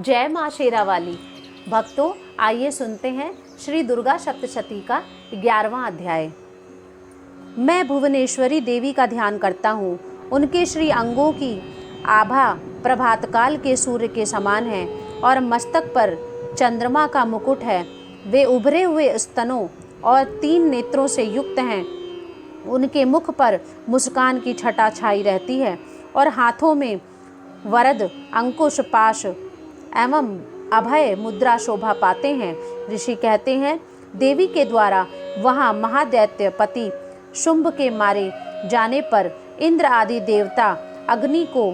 जय माँ शेरावाली। भक्तों, आइए सुनते हैं श्री दुर्गा सप्तशती का 11वां अध्याय। मैं भुवनेश्वरी देवी का ध्यान करता हूँ। उनके श्री अंगों की आभा प्रभातकाल के सूर्य के समान है और मस्तक पर चंद्रमा का मुकुट है। वे उभरे हुए स्तनों और 3 नेत्रों से युक्त हैं। उनके मुख पर मुस्कान की छटा छाई रहती है और हाथों में वरद, अंकुश, पाश एवं अभय मुद्रा शोभा पाते हैं। ऋषि कहते हैं, देवी के द्वारा वहाँ महादैत्य पति शुंभ के मारे जाने पर इंद्र आदि देवता अग्नि को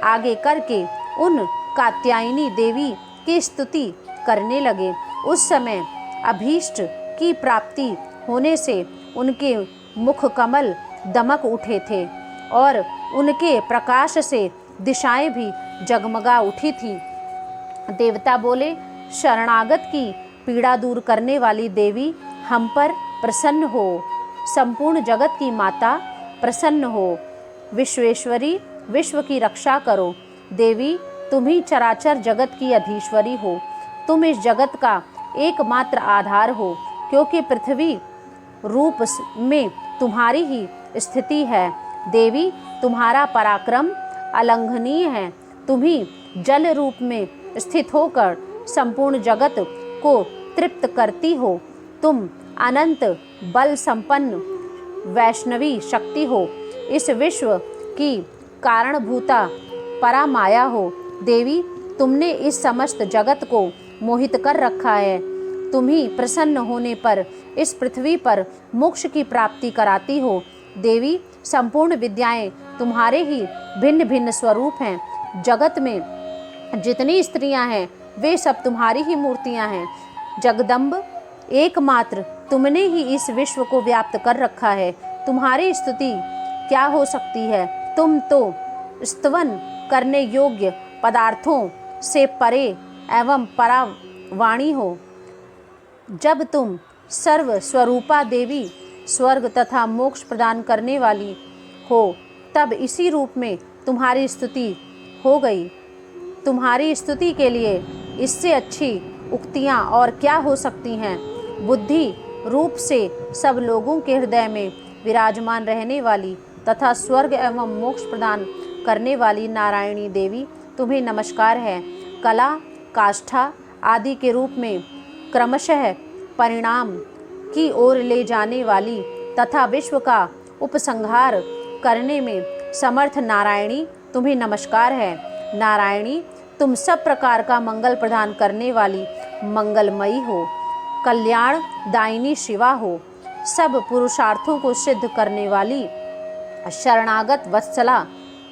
आगे करके उन कात्यायनी देवी की स्तुति करने लगे। उस समय अभीष्ट की प्राप्ति होने से उनके मुख कमल दमक उठे थे और उनके प्रकाश से दिशाएं भी जगमगा उठी थी। देवता बोले, शरणागत की पीड़ा दूर करने वाली देवी हम पर प्रसन्न हो। संपूर्ण जगत की माता प्रसन्न हो। विश्वेश्वरी, विश्व की रक्षा करो। देवी, तुम ही चराचर जगत की अधीश्वरी हो। तुम इस जगत का एकमात्र आधार हो, क्योंकि पृथ्वी रूप में तुम्हारी ही स्थिति है। देवी, तुम्हारा पराक्रम अलंघनीय है। तुम ही जल रूप में स्थित होकर संपूर्ण जगत को तृप्त करती हो। तुम अनंत बल संपन्न वैष्णवी शक्ति हो। इस विश्व की कारणभूता परामाया हो। देवी, तुमने इस समस्त जगत को मोहित कर रखा है। तुम ही प्रसन्न होने पर इस पृथ्वी पर मोक्ष की प्राप्ति कराती हो। देवी, संपूर्ण विद्याएं तुम्हारे ही भिन्न भिन्न स्वरूप हैं। जगत में जितनी स्त्रियां हैं वे सब तुम्हारी ही मूर्तियां हैं। जगदम्ब, एकमात्र तुमने ही इस विश्व को व्याप्त कर रखा है। तुम्हारी स्तुति क्या हो सकती है? तुम तो स्तवन करने योग्य पदार्थों से परे एवं परावाणी हो। जब तुम सर्व स्वरूपा देवी, स्वर्ग तथा मोक्ष प्रदान करने वाली हो, तब इसी रूप में तुम्हारी स्तुति हो गई। तुम्हारी स्तुति के लिए इससे अच्छी उक्तियाँ और क्या हो सकती हैं? बुद्धि रूप से सब लोगों के हृदय में विराजमान रहने वाली तथा स्वर्ग एवं मोक्ष प्रदान करने वाली नारायणी देवी, तुम्हें नमस्कार है। कला, काष्ठा आदि के रूप में क्रमशः परिणाम की ओर ले जाने वाली तथा विश्व का उपसंहार करने में समर्थ नारायणी, तुम्हें नमस्कार है। नारायणी, तुम सब प्रकार का मंगल प्रदान करने वाली मंगलमयी हो। कल्याण दायिनी शिवा हो। सब पुरुषार्थों को सिद्ध करने वाली शरणागत वत्सला,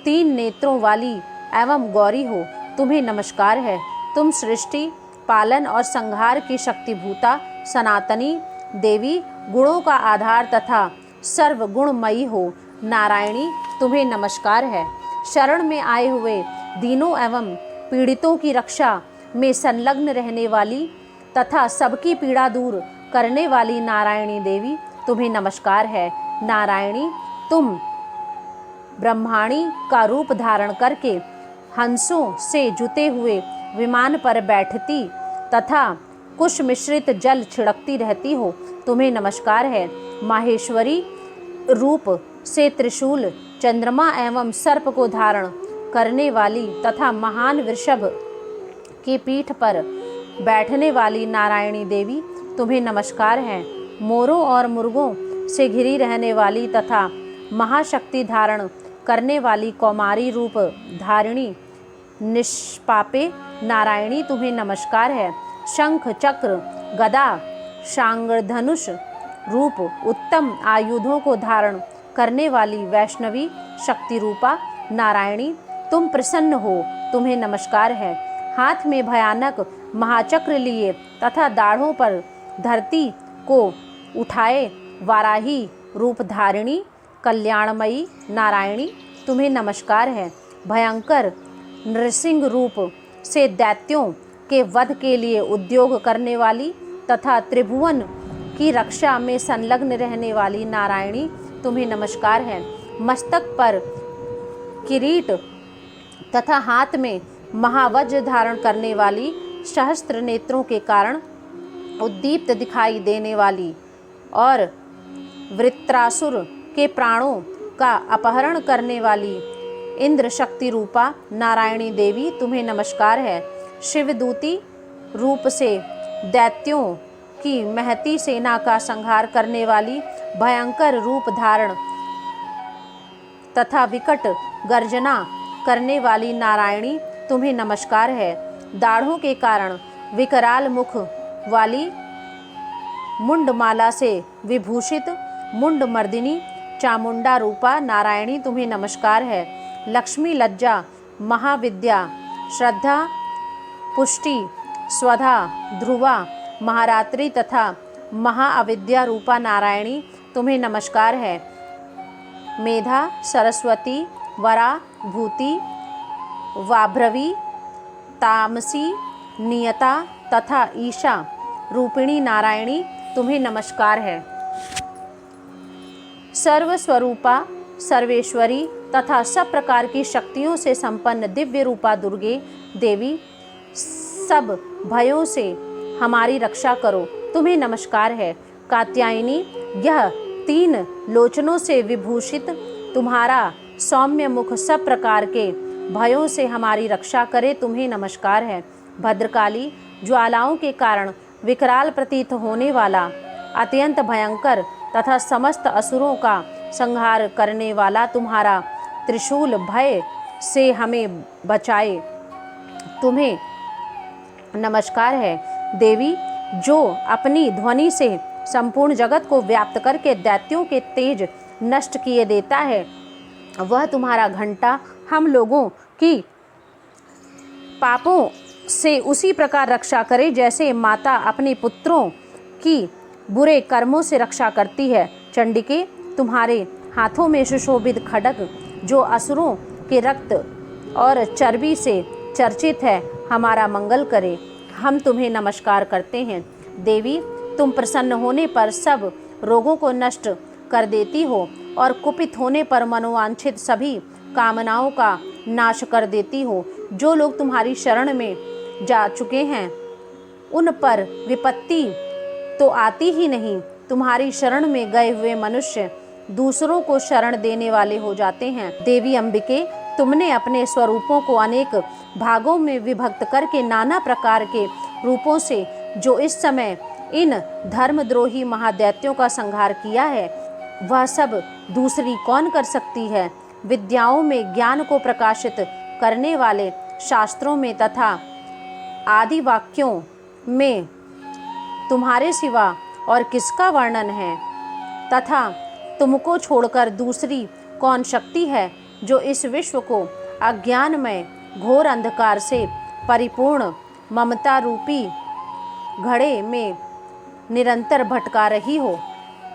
3 नेत्रों वाली एवं गौरी हो। तुम्हें नमस्कार है। तुम सृष्टि, पालन और संहार की शक्तिभूता सनातनी देवी, गुणों का आधार तथा सर्वगुणमयी हो। नारायणी, तुम्हें नमस्कार है। शरण में आए हुए दीनों एवं पीड़ितों की रक्षा में संलग्न रहने वाली तथा सबकी पीड़ा दूर करने वाली नारायणी देवी, तुम्हें नमस्कार है। नारायणी, तुम ब्रह्माणी का रूप धारण करके हंसों से जुते हुए विमान पर बैठती तथा कुश मिश्रित जल छिड़कती रहती हो। तुम्हें नमस्कार है। माहेश्वरी रूप से त्रिशूल, चंद्रमा एवं सर्प को धारण करने वाली तथा महान वृषभ की पीठ पर बैठने वाली नारायणी देवी, तुम्हें नमस्कार है। मोरों और मुर्गों से घिरी रहने वाली तथा महाशक्ति धारण करने वाली कौमारी रूप धारिणी निष्पापे नारायणी, तुम्हें नमस्कार है। शंख, चक्र, गदा, शांगधनुष रूप उत्तम आयुधों को धारण करने वाली वैष्णवी शक्ति रूपा नारायणी, तुम प्रसन्न हो। तुम्हें नमस्कार है। हाथ में भयानक महाचक्र लिए तथा दाढ़ों पर धरती को उठाए वाराही रूप धारिणी कल्याणमयी नारायणी, तुम्हें नमस्कार है। भयंकर नृसिंह रूप से दैत्यों के वध के लिए उद्योग करने वाली तथा त्रिभुवन की रक्षा में संलग्न रहने वाली नारायणी, तुम्हें नमस्कार है। मस्तक पर किरीट तथा हाथ में महावज्र धारण करने वाली, सहस्त्र नेत्रों के कारण उद्दीप्त दिखाई देने वाली और वृत्रासुर के प्राणों का अपहरण करने वाली इंद्र शक्ति रूपा नारायणी देवी तुम्हें नमस्कार है। शिवदूती रूप से दैत्यों की महती सेना का संहार करने वाली, भयंकर रूप धारण तथा विकट गर्जना करने वाली नारायणी तुम्हें नमस्कार है। दाढ़ों के कारण विकराल मुख वाली, मुंडमाला से विभूषित मुंड मर्दिनी चामुंडा रूपा नारायणी तुम्हें नमस्कार है। लक्ष्मी, लज्जा, महाविद्या, श्रद्धा, पुष्टि, स्वधा, ध्रुवा, महारात्रि तथा महाअविद्या रूपा नारायणी तुम्हें नमस्कार है। मेधा, सरस्वती, वरा, भूति, वाभ्रवी, तामसी, नियता तथा ईशा रूपिणी नारायणी तुम्हें नमस्कार है। सर्वस्वरूपा, सर्वेश्वरी तथा सब प्रकार की शक्तियों से संपन्न दिव्य रूपा दुर्गे देवी, सब भयों से हमारी रक्षा करो तुम्हें नमस्कार है। कात्यायनी, यह 3 लोचनों से विभूषित तुम्हारा सौम्य मुख सब प्रकार के भयों से हमारी रक्षा करे तुम्हें नमस्कार है। भद्रकाली, ज्वालाओं के कारण विकराल प्रतीत होने वाला, अत्यंत भयंकर तथा समस्त असुरों का संहार करने वाला तुम्हारा त्रिशूल भय से हमें बचाए तुम्हें नमस्कार है। देवी, जो अपनी ध्वनि से संपूर्ण जगत को व्याप्त करके दैत्यों के तेज नष्ट किए देता है, वह तुम्हारा घंटा हम लोगों की पापों से उसी प्रकार रक्षा करे जैसे माता अपने पुत्रों की बुरे कर्मों से रक्षा करती है। चंडिके, तुम्हारे हाथों में सुशोभित खड्ग जो असुरों के रक्त और चर्बी से चर्चित है, हमारा मंगल करे हम तुम्हें नमस्कार करते हैं। देवी, तुम प्रसन्न होने पर सब रोगों को नष्ट कर देती हो और कुपित होने पर मनोवांछित सभी कामनाओं का नाश कर देती हो। जो लोग तुम्हारी शरण में जा चुके हैं उन पर विपत्ति तो आती ही नहीं। तुम्हारी शरण में गए हुए मनुष्य दूसरों को शरण देने वाले हो जाते हैं। देवी अंबिके, तुमने अपने स्वरूपों को अनेक भागों में विभक्त करके नाना प्रकार के रूपों से जो इस समय इन धर्मद्रोही महादैत्यों का संहार किया है, वह सब दूसरी कौन कर सकती है। विद्याओं में ज्ञान को प्रकाशित करने वाले शास्त्रों में तथा आदि वाक्यों में तुम्हारे सिवा और किसका वर्णन है, तथा तुमको छोड़कर दूसरी कौन शक्ति है जो इस विश्व को अज्ञानमय घोर अंधकार से परिपूर्ण ममता रूपी घड़े में निरंतर भटका रही हो।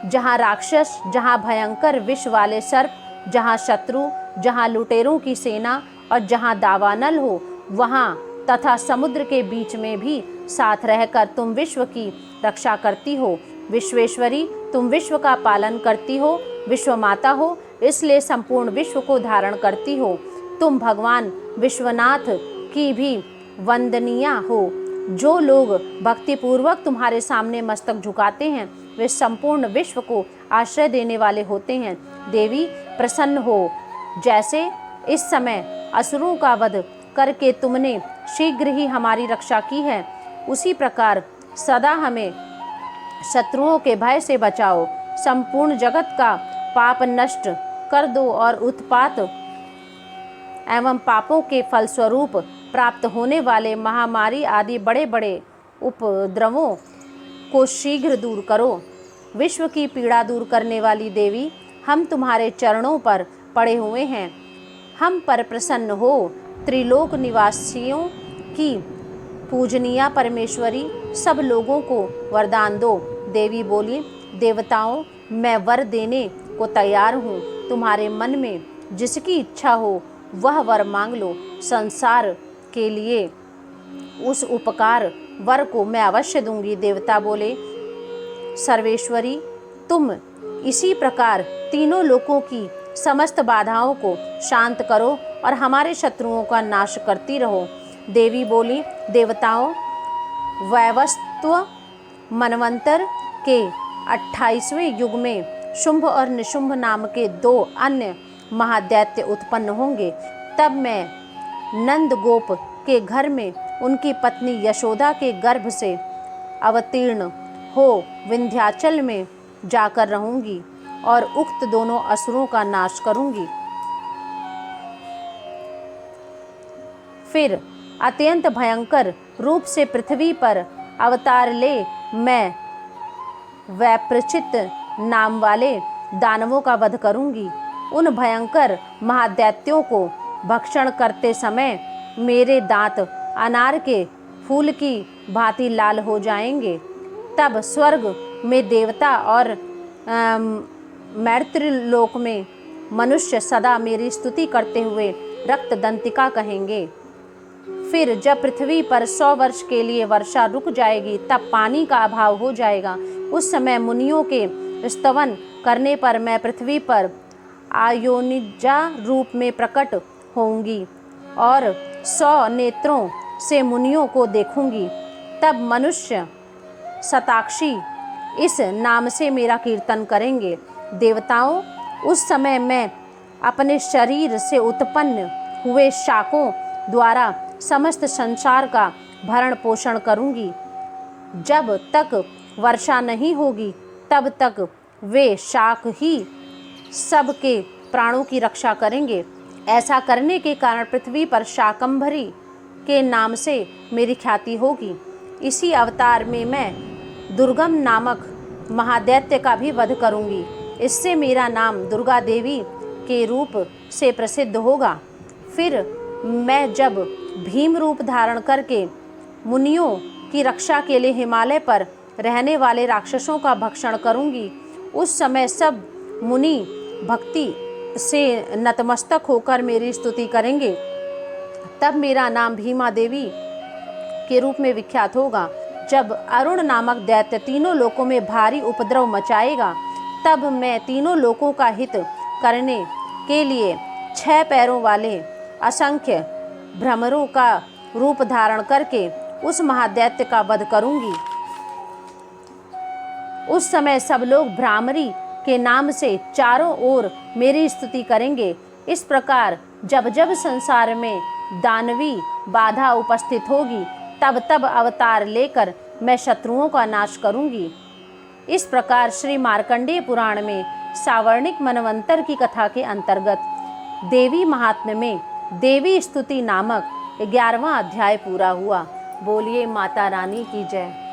जहाँ राक्षस, जहाँ भयंकर विष वाले सर्प, जहाँ शत्रु, जहाँ लुटेरों की सेना और जहाँ दावानल हो, वहाँ तथा समुद्र के बीच में भी साथ रहकर तुम विश्व की रक्षा करती हो। विश्वेश्वरी, तुम विश्व का पालन करती हो, विश्व माता हो, इसलिए संपूर्ण विश्व को धारण करती हो। तुम भगवान विश्वनाथ की भी वंदनीय हो। जो लोग भक्तिपूर्वक तुम्हारे सामने मस्तक झुकाते हैं, वे संपूर्ण विश्व को आश्रय देने वाले होते हैं। देवी, प्रसन्न हो। जैसे इस समय असुरों का वध करके तुमने शीघ्र ही हमारी रक्षा की है, उसी प्रकार सदा हमें शत्रुओं के भय से बचाओ। संपूर्ण जगत का पाप नष्ट कर दो और उत्पात एवं पापों के फलस्वरूप प्राप्त होने वाले महामारी आदि बड़े बड़े उपद्रवों को शीघ्र दूर करो। विश्व की पीड़ा दूर करने वाली देवी, हम तुम्हारे चरणों पर पड़े हुए हैं, हम पर प्रसन्न हो। त्रिलोक निवासियों की पूजनीय परमेश्वरी, सब लोगों को वरदान दो। देवी बोली, देवताओं, मैं वर देने को तैयार हूँ। तुम्हारे मन में जिसकी इच्छा हो वह वर मांग लो। संसार के लिए उस उपकार वर को मैं अवश्य दूंगी। देवता बोले, सर्वेश्वरी, तुम इसी प्रकार तीनों लोकों की समस्त बाधाओं को शांत करो और हमारे शत्रुओं का नाश करती रहो। देवी बोली, देवताओं, वैवस्व मनवंतर के 28वें युग में शुंभ और निशुंभ नाम के 2 अन्य महादैत्य उत्पन्न होंगे। तब मैं नंदगोप के घर में उनकी पत्नी यशोदा के गर्भ से अवतीर्ण हो विंध्याचल में जाकर रहूंगी और उक्त दोनों असुरों का नाश करूंगी। फिर अत्यंत भयंकर रूप से पृथ्वी पर अवतार ले मैं वैप्रचित नाम वाले दानवों का वध करूंगी। उन भयंकर महादैत्यों को भक्षण करते समय मेरे दांत अनार के फूल की भांति लाल हो जाएंगे। तब स्वर्ग में देवता और मैत्रलोक में मनुष्य सदा मेरी स्तुति करते हुए रक्तदंतिका कहेंगे। फिर जब पृथ्वी पर 100 वर्ष के लिए वर्षा रुक जाएगी, तब पानी का अभाव हो जाएगा। उस समय मुनियों के स्तवन करने पर मैं पृथ्वी पर आयोनिजा रूप में प्रकट होंगी और 100 नेत्रों से मुनियों को देखूंगी। तब मनुष्य शताक्षी इस नाम से मेरा कीर्तन करेंगे। देवताओं, उस समय मैं अपने शरीर से उत्पन्न हुए शाकों द्वारा समस्त संसार का भरण पोषण करूंगी। जब तक वर्षा नहीं होगी, तब तक वे शाक ही सबके प्राणों की रक्षा करेंगे। ऐसा करने के कारण पृथ्वी पर शाकंभरी के नाम से मेरी ख्याति होगी। इसी अवतार में मैं दुर्गम नामक महादैत्य का भी वध करूंगी। इससे मेरा नाम दुर्गा देवी के रूप से प्रसिद्ध होगा। फिर मैं जब भीम रूप धारण करके मुनियों की रक्षा के लिए हिमालय पर रहने वाले राक्षसों का भक्षण करूंगी, उस समय सब मुनि भक्ति से नतमस्तक होकर मेरी स्तुति करेंगे। तब मेरा नाम भीमा देवी के रूप में विख्यात होगा। जब अरुण नामक दैत्य तीनों लोकों में भारी उपद्रव मचाएगा, तब मैं तीनों लोकों का हित करने के लिए 6 पैरों वाले असंख्य भ्रमरों का रूप धारण करके उस महादैत्य का वध करूंगी। उस समय सब लोग भ्रामरी के नाम से चारों ओर मेरी स्तुति करेंगे। इस प्रकार जब जब संसार में दानवी बाधा उपस्थित होगी, तब तब अवतार लेकर मैं शत्रुओं का नाश करूंगी। इस प्रकार श्री मार्कंडेय पुराण में सावर्णिक मनवंतर की कथा के अंतर्गत देवी महात्म्य में देवी स्तुति नामक 11वां अध्याय पूरा हुआ। बोलिए माता रानी की जय।